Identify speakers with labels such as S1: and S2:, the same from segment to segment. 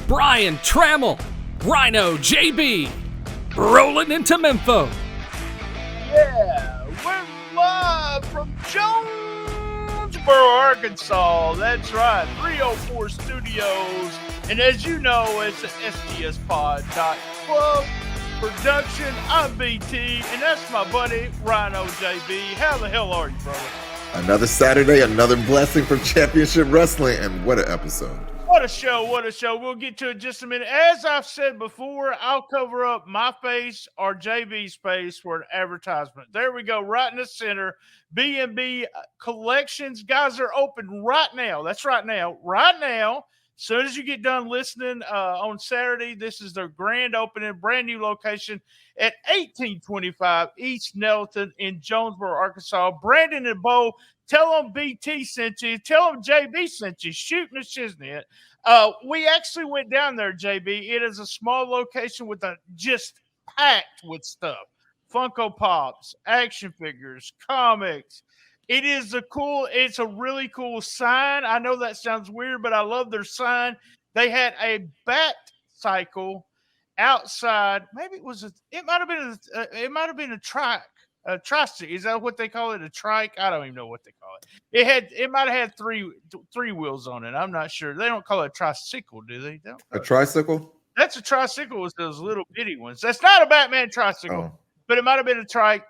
S1: Brian Tramel, RynoJB, Rollin Into Mempho.
S2: Yeah, we're live from Jonesboro, Arkansas. That's right, 304 Studios. And as you know, it's an STSPod.club production. I'm BT, and that's my buddy, RynoJB. How the hell are you, brother?
S3: Another Saturday, another blessing from Championship Wrestling, and what an episode.
S2: What a show, what a show. We'll get to it in just a minute. As I've said before, I'll cover up my face or JB's face for an advertisement. There we go, right in the center. B&B Collections. Guys are open right now. That's right now. Right now. As soon as you get done listening on Saturday, this is their grand opening, brand new location at 1825 East Nelton in Jonesboro, Arkansas. Brandon and Bo, tell them BT sent you. Tell them JB sent you. Shooting the shiznit. We actually went down there, JB. It is a small location with just packed with stuff. Funko Pops, action figures, comics. It's a really cool sign. I know that sounds weird, but I love their sign. They had a bat cycle outside. Maybe it might have been a trike. A tricycle. Is that what they call it? A trike? I don't even know what they call it. It might have had three wheels on it. I'm not sure. They don't call it a tricycle, do they?
S3: A tricycle?
S2: That's a tricycle with those little bitty ones. That's not a Batman tricycle.
S3: Oh.
S2: But it might have been a trike.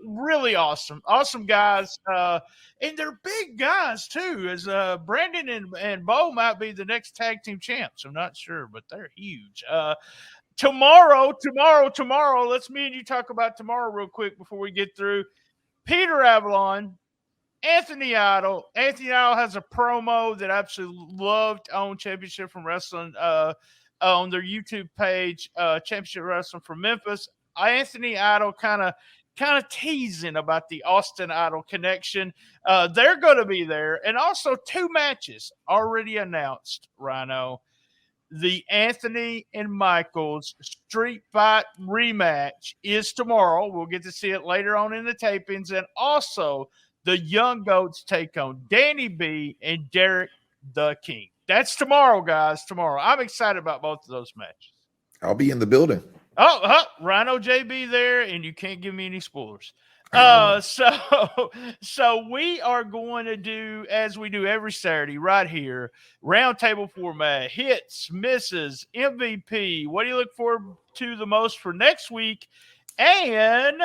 S2: Really awesome. Awesome guys. And they're big guys, too, as Brandon and Bo might be the next tag team champs. I'm not sure, but they're huge. Tomorrow, let's me and you talk about tomorrow real quick before we get through. Peter Avalon, Anthony Idol. Anthony Idol has a promo that I absolutely loved on Championship from Wrestling on their YouTube page, Championship Wrestling from Memphis. Anthony Idol kind of teasing about the Austin Idol connection. They're going to be there. And also 2 matches already announced, Rhino. The Anthony and Michaels Street Fight rematch is tomorrow. We'll get to see it later on in the tapings. And also the Young Goats take on Danny B and Derek the King. That's tomorrow, guys. Tomorrow. I'm excited about both of those matches.
S3: I'll be in the building.
S2: RynoJB there, and you can't give me any spoilers. So we are going to do, as we do every Saturday right here, roundtable format, hits, misses, MVP. What do you look forward to the most for next week? And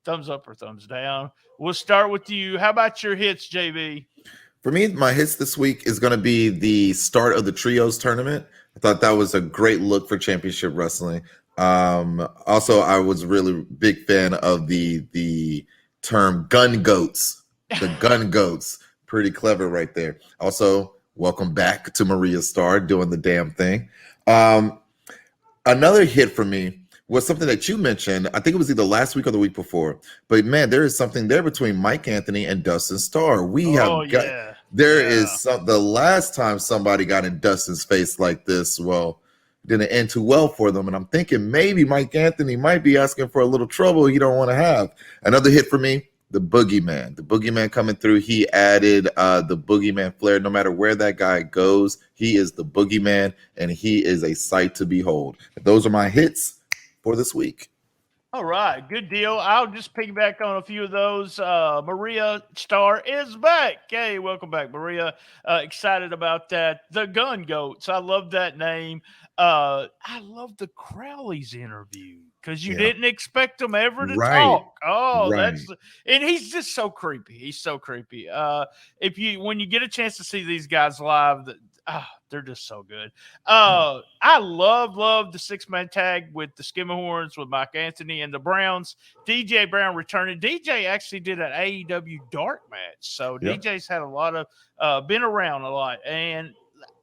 S2: thumbs up or thumbs down. We'll start with you. How about your hits, JB?
S3: For me, my hits this week is going to be the start of the Trios tournament. I thought that was a great look for Championship Wrestling. Also, I was really big fan of the term gun goats, the gun goats. Pretty clever right there. Also, welcome back to Maria Starr doing the damn thing. Another hit for me was something that you mentioned. I think it was either last week or the week before, but man, there is something there between Mike Anthony and Dustin Starr. The last time somebody got in Dustin's face like this, well, didn't end too well for them. And I'm thinking maybe Mike Anthony might be asking for a little trouble he don't want to have. Another hit for me, the Boogeyman. The Boogeyman coming through. He added the Boogeyman flair. No matter where that guy goes, he is the Boogeyman, and he is a sight to behold. Those are my hits for this week.
S2: All right, good deal. I'll just piggyback on a few of those. Maria Starr is back. Hey, welcome back, Maria. Excited about that. The Gun Goats. I love that name. I love the Crowley's interview because you didn't expect them ever to talk. Oh, and he's just so creepy. He's so creepy. When you get a chance to see these guys live, they're just so good. I love the 6-man tag with the Skimmerhorns with Mike Anthony and the Browns. DJ Brown returning. DJ actually did an AEW dark match, so DJ's had a lot of been around a lot. And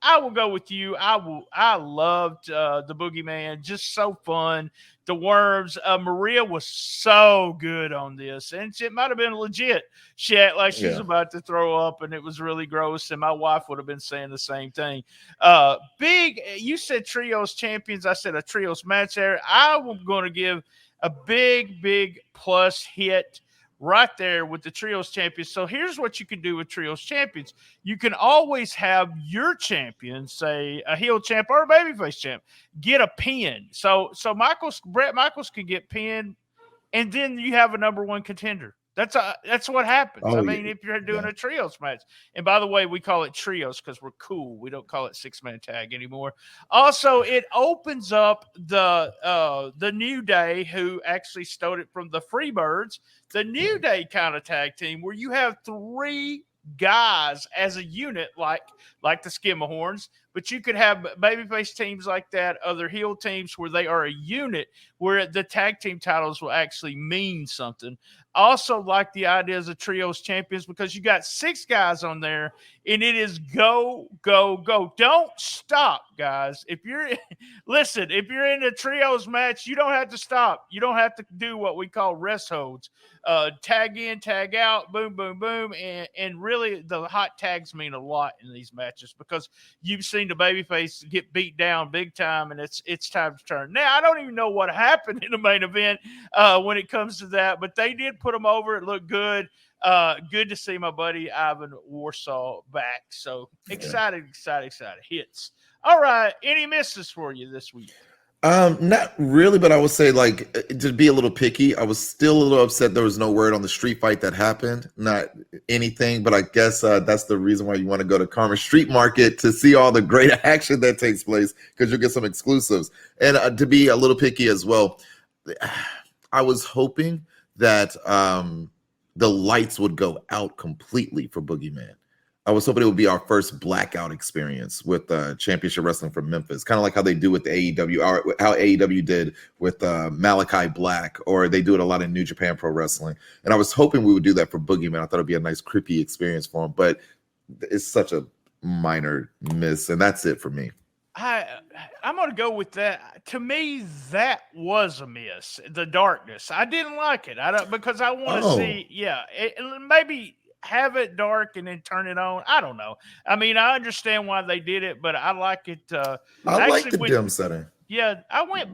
S2: I will go with you. I loved the Boogeyman. Just so fun. The Worms. Maria was so good on this, and it might have been legit. She acted like she's about to throw up, and it was really gross. And my wife would have been saying the same thing. Big. You said trios champions. I said a trios match there. I'm going to give a big plus hit right there with the Trios champions. So here's what you can do with Trios champions. You can always have your champion, say a heel champ or a babyface champ, get a pin. So Brett Michaels can get pinned, and then you have a number one contender. That's what happens.
S3: Oh,
S2: I mean, if you're doing a trios match. And by the way, we call it trios because we're cool. We don't call it 6-man tag anymore. Also, it opens up the New Day, who actually stole it from the Freebirds, the New Day kind of tag team where you have 3 guys as a unit, like the Skimmerhorns, but you could have babyface teams like that, other heel teams where they are a unit, where the tag team titles will actually mean something. Also, like the ideas of trios champions, because you got 6 guys on there, and it is go, go, go. Don't stop, guys. If you're in a trios match, you don't have to stop. You don't have to do what we call rest holds. Tag in, tag out, boom, boom, boom. And really, the hot tags mean a lot in these matches because you've seen the babyface get beat down big time, and it's time to turn. Now, I don't even know what happened in the main event when it comes to that, but they did put them over. It looked good. Good to see my buddy Ivan Warsaw back. So excited hits. All right. Any misses for you this week?
S3: Not really, but I would say, like, to be a little picky, I was still a little upset there was no word on the street fight that happened. Not anything, but I guess that's the reason why you want to go to Karma Street Market to see all the great action that takes place, because you'll get some exclusives. And to be a little picky as well, I was hoping that the lights would go out completely for Boogeyman. I was hoping it would be our first blackout experience with Championship Wrestling from Memphis, kind of like how they do with the AEW, or how AEW did with Malachi Black, or they do it a lot in New Japan Pro Wrestling. And I was hoping we would do that for Boogeyman. I thought it'd be a nice, creepy experience for him, but it's such a minor miss, and that's it for me.
S2: I'm going to go with that. To me, that was a miss. The darkness. I didn't like it. Because I want to see, maybe have it dark and then turn it on. I don't know. I mean, I understand why they did it, but I like it.
S3: I like the dim setting.
S2: Yeah, I went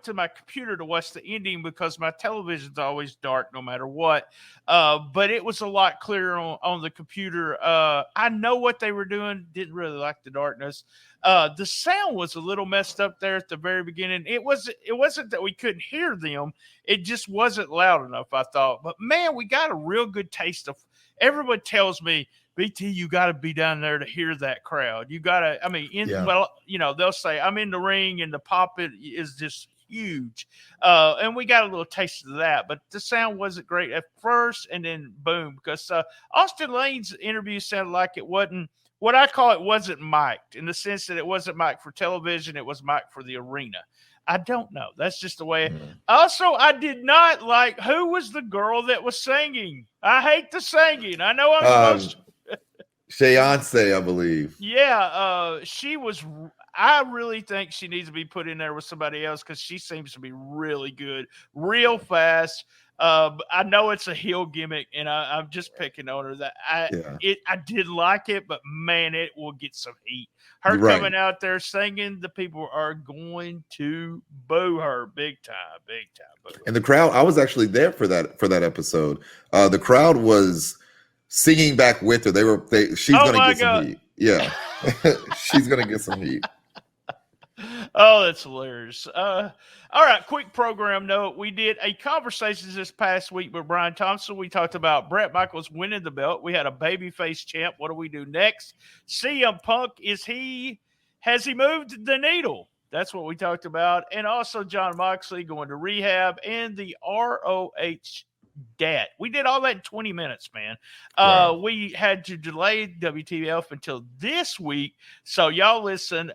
S2: to my computer to watch the ending because my television's always dark no matter what. But it was a lot clearer on the computer. I know what they were doing. Didn't really like the darkness. The sound was a little messed up there at the very beginning. It wasn't that we couldn't hear them. It just wasn't loud enough, I thought. But man, we got a real good taste of. Everyone tells me, BT, you got to be down there to hear that crowd. You got to, I mean, well, you know, they'll say, I'm in the ring and the pop is just huge. And we got a little taste of that, but the sound wasn't great at first, and then boom, because Austin Lane's interview sounded like it wasn't, what I call it wasn't mic'd, in the sense that it wasn't mic'd for television, it was mic'd for the arena. I don't know. That's just the way. Also, I did not like, who was the girl that was singing? I hate the singing. I know I'm supposed to.
S3: Shayonce, I believe.
S2: Yeah, she was. I really think she needs to be put in there with somebody else because she seems to be really good, real fast. I know it's a heel gimmick, and I'm just picking on her. That I did like it, but man, it will get some heat. Her coming out there singing, the people are going to boo her big time. Boo.
S3: And the crowd, I was actually there for that episode. The crowd was singing back with her. She's gonna get some heat. Yeah, she's gonna get some heat.
S2: Oh, that's hilarious. All right, quick program note. We did a conversation this past week with Brian Thompson. We talked about Brett Michaels winning the belt. We had a babyface champ. What do we do next? CM Punk, has he moved the needle? That's what we talked about. And also John Moxley going to rehab and the ROH debt. We did all that in 20 minutes, man. We had to delay WTF until this week. So y'all listen.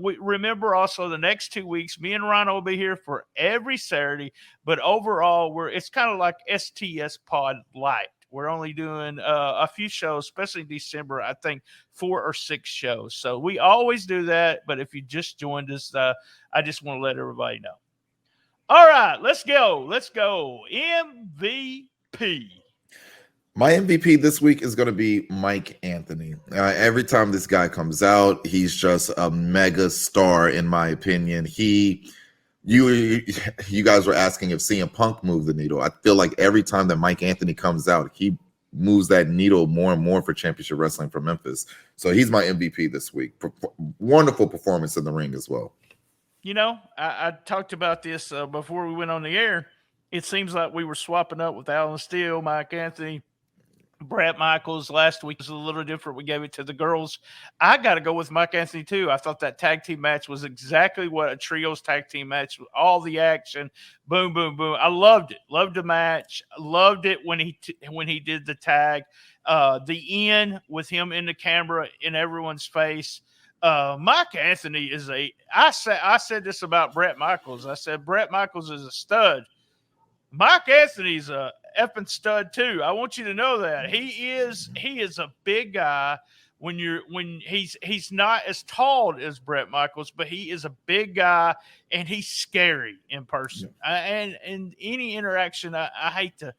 S2: We remember also the next 2 weeks, me and Rhino will be here for every Saturday. But overall, it's kind of like STS Pod Light. We're only doing a few shows, especially in December, I think 4 or 6 shows. So we always do that. But if you just joined us, I just want to let everybody know. All right, let's go. MVP.
S3: My MVP this week is going to be Mike Anthony. Every time this guy comes out, he's just a mega star, in my opinion. He You guys were asking if CM Punk moved the needle. I feel like every time that Mike Anthony comes out, he moves that needle more and more for championship wrestling for Memphis. So he's my MVP this week. Wonderful performance in the ring as well.
S2: You know, I talked about this before we went on the air. It seems like we were swapping up with Alan Steele, Mike Anthony, Brett Michaels. Last week was a little different. We gave it to the girls. I got to go with Mike Anthony, too. I thought that tag team match was exactly what a trios tag team match was. All the action, boom, boom, boom. I loved it. Loved the match. Loved it when he did the tag. The end with him in the camera in everyone's face. Mike Anthony is I said this about Brett Michaels. I said Brett Michaels is a stud. Mike Anthony's a effing stud too. I want you to know that he is a big guy. When he's not as tall as Brett Michaels, but he is a big guy and he's scary in person. And any interaction, I hate to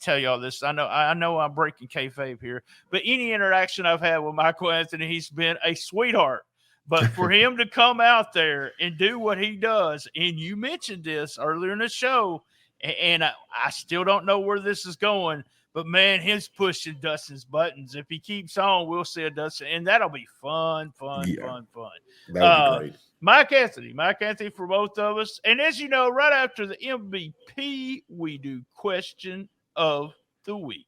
S2: tell y'all this. I know I'm breaking kayfabe here, but any interaction I've had with Michael Anthony, he's been a sweetheart. But for him to come out there and do what he does, and you mentioned this earlier in the show, and I still don't know where this is going, but man, he's pushing Dustin's buttons. If he keeps on, we'll see a Dustin, and that'll be fun.
S3: That'd be great.
S2: Mike Anthony for both of us. And as you know, right after the MVP, we do question of the week.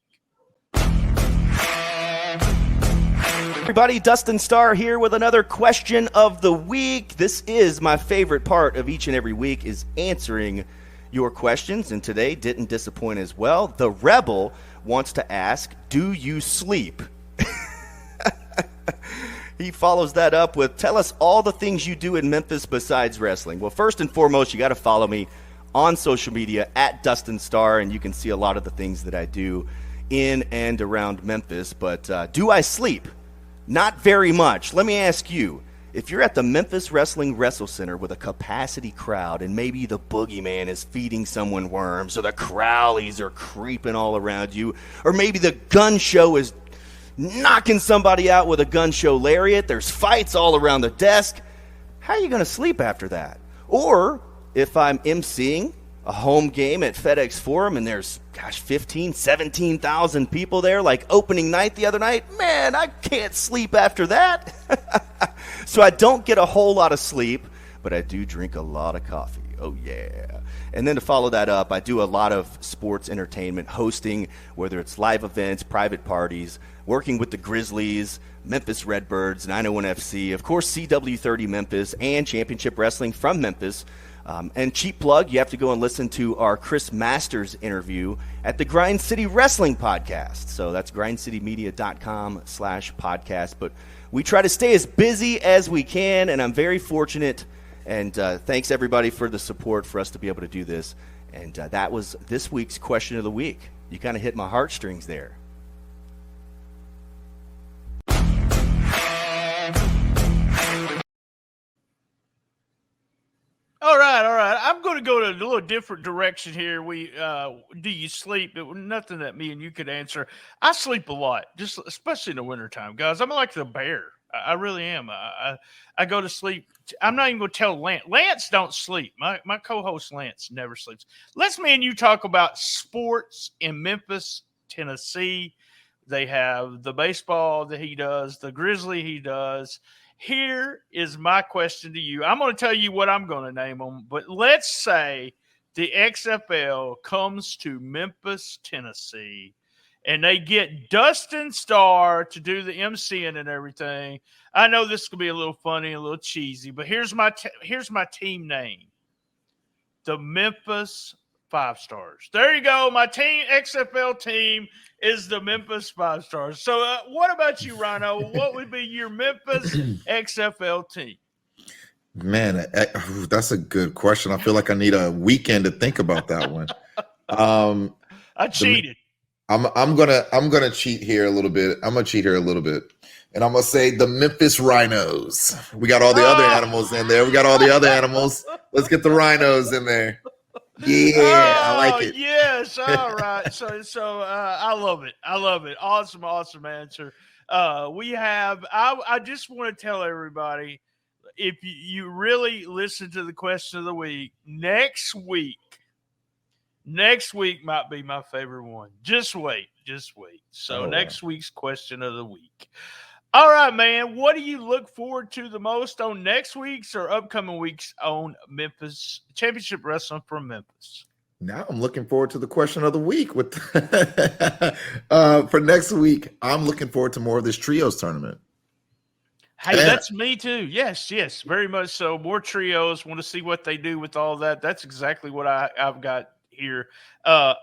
S4: Everybody, Dustin Starr here with another question of the week. This is my favorite part of each and every week, is answering your questions, and today didn't disappoint as well. The Rebel wants to ask, do you sleep? He follows that up with, tell us all the things you do in Memphis besides wrestling. Well, first and foremost, you got to follow me on social media at Dustin Starr, and you can see a lot of the things that I do in and around Memphis. But do I sleep? Not very much. Let me ask you, if you're at the Memphis Wrestling Wrestle Center with a capacity crowd and maybe the boogeyman is feeding someone worms, or the Crowleys are creeping all around you, or maybe the gun show is knocking somebody out with a gun show lariat, there's fights all around the desk, how are you going to sleep after that? Or if I'm emceeing a home game at FedEx Forum and there's, 15, 17,000 people there, like opening night the other night, man, I can't sleep after that. So I don't get a whole lot of sleep, but I do drink a lot of coffee. Oh, yeah. And then to follow that up, I do a lot of sports entertainment, hosting, whether it's live events, private parties, working with the Grizzlies, Memphis Redbirds, 901 FC, of course, CW30 Memphis, and Championship Wrestling from Memphis. And cheap plug, you have to go and listen to our Chris Masters interview at the Grind City Wrestling Podcast. So that's grindcitymedia.com/podcast. But we try to stay as busy as we can, and I'm very fortunate. And thanks, everybody, for the support for us to be able to do this. And that was this week's question of the week. You kind of hit my heartstrings there.
S2: All right. I'm going to go to a little different direction here. Do you sleep? It was nothing that me and you could answer. I sleep a lot, just especially in the wintertime, guys. I'm like the bear. I really am. I go to sleep. I'm not even going to tell Lance. Lance don't sleep. My co-host Lance never sleeps. Let's me and you talk about sports in Memphis, Tennessee. They have the baseball that he does, the Grizzly he does. Here is my question to you. I'm going to tell you what I'm going to name them, but let's say the XFL comes to Memphis, Tennessee, and they get Dustin Starr to do the emceeing and everything. I know this could be a little funny, a little cheesy, but here's my team name: the Memphis Five Stars. There you go. My team, XFL team, is the Memphis Five Stars. So what about you, Rhino? What would be your Memphis XFL team?
S3: Man, that's a good question. I feel like I need a weekend to think about that one.
S2: I cheated.
S3: I'm gonna cheat here a little bit. And I'm gonna say the Memphis Rhinos. We got all the other animals in there. Let's get the Rhinos in there. Yeah, I like it.
S2: Yes, all right. So I love it. Awesome answer. I just want to tell everybody, if you really listen to the question of the week, next week might be my favorite one. Just wait. So next week's question of the week. All right, man. What do you look forward to the most on next week's or upcoming weeks on Memphis Championship Wrestling from Memphis?
S3: Now I'm looking forward to the question of the week. With for next week, I'm looking forward to more of this trios tournament.
S2: Hey, that's me too. Yes, very much so. More trios. Want to see what they do with all that. That's exactly what I've got here. I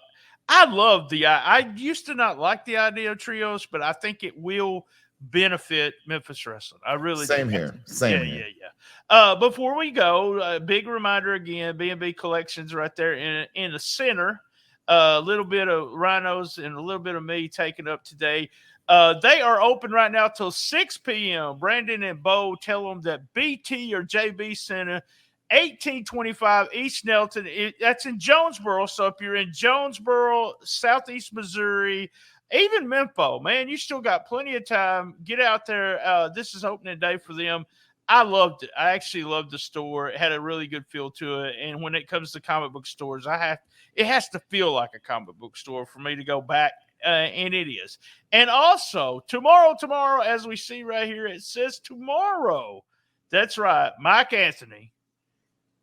S2: love I used to not like the idea of trios, but I think it will benefit Memphis wrestling. I really
S3: Same
S2: do.
S3: Here. Same here.
S2: Yeah. Before we go, a big reminder again, B&B Collections right there in the center. A little bit of Rhinos and a little bit of me taking up today. They are open right now till 6 p.m. Brandon and Bo, tell them that BT or JB Center, 1825 East Nelton. That's in Jonesboro. So if you're in Jonesboro, Southeast Missouri, even Mempho, man, you still got plenty of time. Get out there. This is opening day for them. I loved it. I actually loved the store. It had a really good feel to it. And when it comes to comic book stores, it has to feel like a comic book store for me to go back. And it is. And also, tomorrow, as we see right here, it says tomorrow. That's right. Mike Anthony,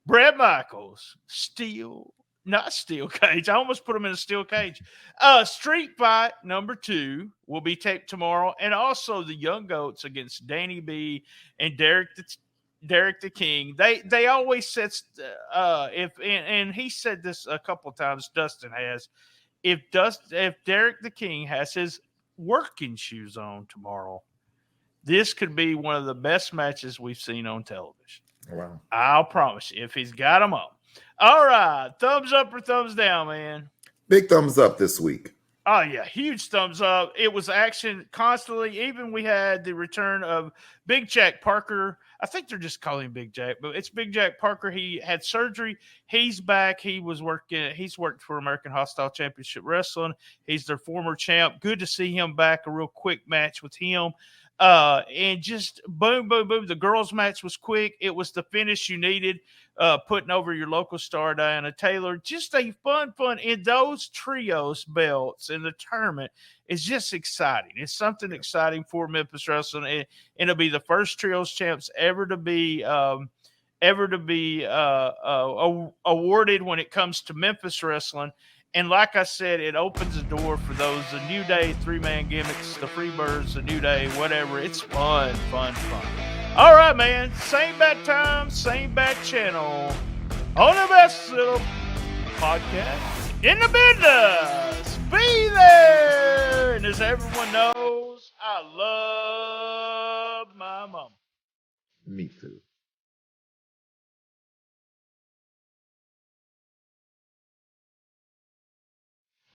S2: Brett Michaels, not steel cage. I almost put him in a steel cage. Street Fight #2 will be taped tomorrow. And also the Young Goats against Danny B and Derek the King. They always set and he said this a couple of times, Dustin has. If Derek the King has his working shoes on tomorrow, this could be one of the best matches we've seen on television.
S3: Wow.
S2: I'll promise you, if he's got them on. All right. Thumbs up or thumbs down, man?
S3: Big thumbs up this week.
S2: Oh, yeah. Huge thumbs up. It was action constantly. Even we had the return of Big Jack Parker. I think they're just calling him Big Jack, but it's Big Jack Parker. He had surgery. He's back. He's worked for American Hostile Championship Wrestling. He's their former champ. Good to see him back. A real quick match with him. And just boom, boom, boom. The girls' match was quick. It was the finish you needed, putting over your local star, Diana Taylor. Just a fun. And those trios belts in the tournament is just exciting. It's something exciting for Memphis Wrestling. And it'll be the first trios champs ever to be awarded when it comes to Memphis Wrestling. And like I said, it opens the door for those, the New Day 3-man gimmicks, the Freebirds, the New Day, whatever. It's fun. All right, man. Same bad time, same bad channel. On the best little podcast in the business. Be there. And as everyone knows, I love my mom.
S3: Me.